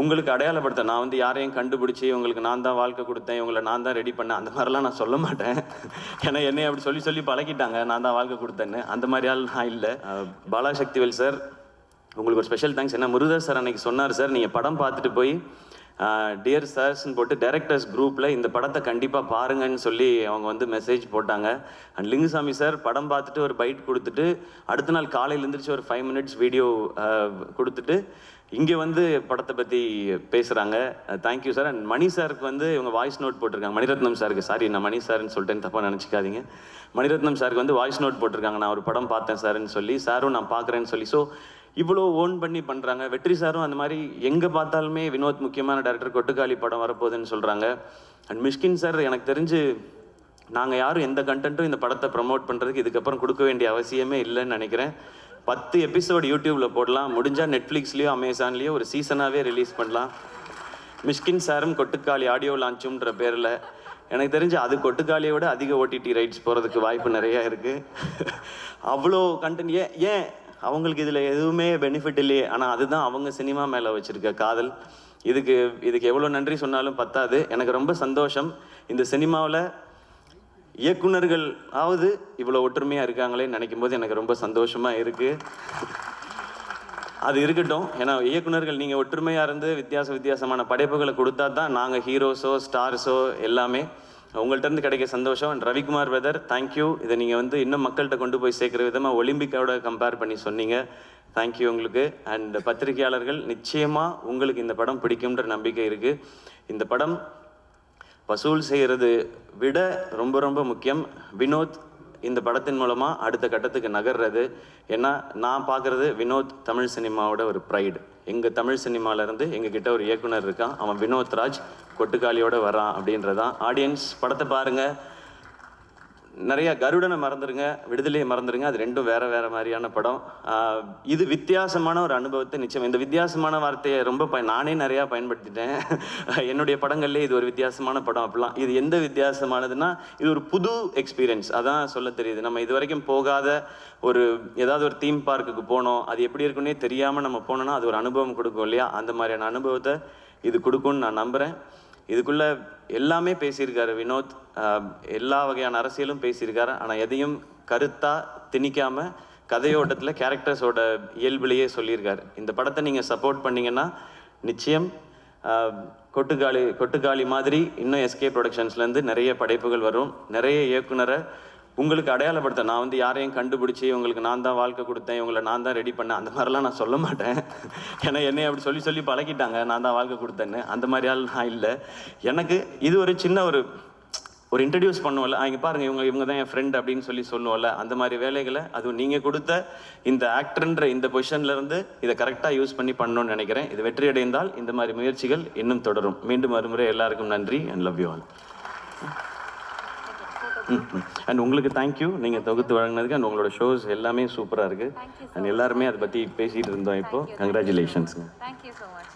உங்களுக்கு அடையாளப்படுத்த நான் வந்து யாரையும் கண்டுபிடிச்சி உங்களுக்கு நான் தான் வாழ்க்கை கொடுத்தேன், இவங்களை நான் தான் ரெடி பண்ணேன், அந்த மாதிரிலாம் நான் சொல்ல மாட்டேன். ஏன்னா என்னை அப்படி சொல்லி சொல்லி பழகிட்டாங்க, நான் தான் வாழ்க்கை கொடுத்தேன்னு. அந்த மாதிரி ஆள் நான் இல்லை. பாலாசக்திவேல் சார், உங்களுக்கு ஒரு ஸ்பெஷல் தேங்க்ஸ். ஏன்னா முருகதாஸ் சார் அன்னைக்கு சொன்னார், சார் நீங்கள் படம் பார்த்துட்டு போய் டியர் சார்ஸ்ன்னு போட்டு டைரக்டர்ஸ் குரூப்பில் இந்த படத்தை கண்டிப்பாக பாருங்கன்னு சொல்லி அவங்க வந்து மெசேஜ் போட்டாங்க. அண்ட் லிங்குசாமி சார் படம் பார்த்துட்டு ஒரு பைட் கொடுத்துட்டு அடுத்த நாள் காலையில் எழுந்திரிச்சு ஒரு 5 minutes வீடியோ கொடுத்துட்டு இங்கே வந்து படத்தை பற்றி பேசுகிறாங்க. Thank you sir. அண்ட் மணி சாருக்கு வந்து இவங்க வாய்ஸ் நோட் போட்டிருக்காங்க. மணிரத்னம் சாருக்கு, சாரி நான் மணி சார்ன்னு சொல்லிட்டேன், தப்பாக நினச்சிக்காதீங்க. மணிரத்னம் சாருக்கு வந்து வாய்ஸ் நோட் போட்டிருக்காங்க, நான் ஒரு படம் பார்த்தேன் சார்ன்னு சொல்லி, சாரும் நான் பார்க்குறேன்னு சொல்லி. ஸோ இவ்வளோ ஓன் பண்ணி பண்ணுறாங்க. வெற்றி சாரும் அந்த மாதிரி எங்கே பார்த்தாலுமே வினோத் முக்கியமான டேரக்டர், கொட்டுக்காளி படம் வரப்போகுதுன்னு சொல்கிறாங்க. அண்ட் மிஷ்கின் சார், எனக்கு தெரிஞ்சு நாங்கள் யாரும் எந்த கண்டென்ட்டும் இந்த படத்தை ப்ரமோட் பண்ணுறதுக்கு இதுக்கப்புறம் கொடுக்க வேண்டிய அவசியமே இல்லைன்னு நினைக்கிறேன். 10 எபிசோடு யூடியூப்பில் போடலாம், முடிஞ்சால் நெட்ஃப்ளிக்ஸ்லேயோ அமேசான்லேயோ ஒரு சீசனாகவே ரிலீஸ் பண்ணலாம். மிஷ்கின் சாரும் கொட்டுக்காளி ஆடியோ லான்ச்சுன்ற பேரில் எனக்கு தெரிஞ்சு அது கொட்டுக்காளியை விட அதிக OTT ரைட்ஸ் போகிறதுக்கு வாய்ப்பு நிறையா இருக்குது. அவ்வளோ கண்டென்ட் ஏன் அவங்களுக்கு இதில் எதுவுமே பெனிஃபிட் இல்லையே, ஆனால் அதுதான் அவங்க சினிமா மேலே வச்சுருக்க காதல். இதுக்கு எவ்வளோ நன்றி சொன்னாலும் பத்தாது. எனக்கு ரொம்ப சந்தோஷம், இந்த சினிமாவில் இயக்குனர்கள் ஆவது இவ்வளோ ஒற்றுமையாக இருக்காங்களேன்னு நினைக்கும் போது எனக்கு ரொம்ப சந்தோஷமாக இருக்குது. அது இருக்கட்டும், ஏன்னா இயக்குனர்கள் நீங்கள் ஒற்றுமையாக இருந்து வித்தியாசமான படைப்புகளை கொடுத்தா தான் நாங்கள் ஹீரோஸோ ஸ்டார்ஸோ எல்லாமே. உங்கள்கிட்ட இருந்து கிடைக்க சந்தோஷம். And Ravikumar weather, thank you. இதை நீங்கள் வந்து இன்னும் மக்கள்கிட்ட கொண்டு போய் சேர்க்குற விதமாக ஒலிம்பிக்கோட கம்பேர் பண்ணி சொன்னீங்க, தேங்க்யூ உங்களுக்கு. அண்ட் பத்திரிகையாளர்கள், நிச்சயமாக உங்களுக்கு இந்த படம் பிடிக்கும்ன்ற நம்பிக்கை இருக்குது. இந்த படம் வசூல் செய்கிறது விட ரொம்ப ரொம்ப முக்கியம் வினோத் இந்த படத்தின் மூலமாக அடுத்த கட்டத்துக்கு நகர்றது. ஏன்னா நான் பார்க்குறது வினோத் தமிழ் சினிமாவோட ஒரு ப்ரைடு. எங்கள் தமிழ் சினிமாவிலேருந்து எங்ககிட்ட ஒரு இயக்குனர் இருக்கான், அவன் வினோத் ராஜ், கொட்டுக்காளியோடு வரான் அப்படின்றதான். ஆடியன்ஸ் படத்தை பாருங்கள். நிறையா கருடனை மறந்துடுங்க, விடுதலையை மறந்துடுங்க, அது ரெண்டும் வேறு மாதிரியான படம். இது வித்தியாசமான ஒரு அனுபவத்தை நிச்சயம். இந்த வித்தியாசமான வார்த்தையை ரொம்ப நானே நிறையா பயன்படுத்திட்டேன் என்னுடைய படங்கள்லேயே. இது ஒரு வித்தியாசமான படம் அப்படிலாம். இது எந்த வித்தியாசமானதுன்னா இது ஒரு புது எக்ஸ்பீரியன்ஸ், அதான் சொல்ல தெரியுது. நம்ம இது வரைக்கும் போகாத ஏதாவது ஒரு தீம் பார்க்குக்கு போனோம், அது எப்படி இருக்குன்னே தெரியாமல் நம்ம போனோன்னா அது ஒரு அனுபவம் கொடுக்கும் இல்லையா, அந்த மாதிரியான அனுபவத்தை இது கொடுக்கும்னு நான் நம்புகிறேன். இதுக்குள்ளே எல்லாமே பேசியிருக்காரு வினோத், எல்லா வகையான அரசியலும் பேசியிருக்காரு. ஆனால் எதையும் கருத்தாக திணிக்காமல் கதையோட்டத்தில் கேரக்டர்ஸோட இயல்பிலேயே சொல்லியிருக்காரு. இந்த படத்தை நீங்கள் சப்போர்ட் பண்ணிங்கன்னா நிச்சயம் கொட்டுக்காளி மாதிரி இன்னும் SK ப்ரொடக்ஷன்ஸ்லேருந்து நிறைய படைப்புகள் வரும். நிறைய இயக்குனரை உங்களுக்கு அடையாளப்படுத்த நான் வந்து யாரையும் கண்டுபிடிச்சி உங்களுக்கு நான் தான் வாழ்க்கை கொடுத்தேன், இவங்களை நான் தான் ரெடி பண்ணேன், அந்த மாதிரிலாம் நான் சொல்ல மாட்டேன். ஏன்னா என்னை அப்படி சொல்லி சொல்லி பழகிட்டாங்க, நான் தான் வாழ்க்கை கொடுத்தேன்னு. அந்த மாதிரி ஆள் நான் இல்லை. எனக்கு இது ஒரு சின்ன ஒரு இன்ட்ரடியூஸ் பண்ணுவோம்ல, இங்கே பாருங்கள் இவங்க தான் என் ஃப்ரெண்ட் அப்படின்னு சொல்லி சொல்லுவோம்ல, அந்த மாதிரி வேலைகளை அதுவும் நீங்கள் கொடுத்த இந்த ஆக்டர்ன்ற இந்த பொசிஷன்லேருந்து இதை கரெக்டாக யூஸ் பண்ணி பண்ணணும்னு நினைக்கிறேன். இது வெற்றி அடைந்தால் இந்த மாதிரி முயற்சிகள் இன்னும் தொடரும். மீண்டும் மறுமுறை எல்லாருக்கும் நன்றி and love you all. And உங்களுக்கு தேங்க்யூ, நீங்கள் தொகுத்து வழங்கினதுக்கு. அண்ட் உங்களோட ஷோஸ் எல்லாமே சூப்பராக இருக்குது. அண்ட் எல்லாருமே அதை பற்றி பேசிகிட்டு இருந்தோம். இப்போது கங்க்ராச்சுலேஷன்ஸுங்க. Thank you so much.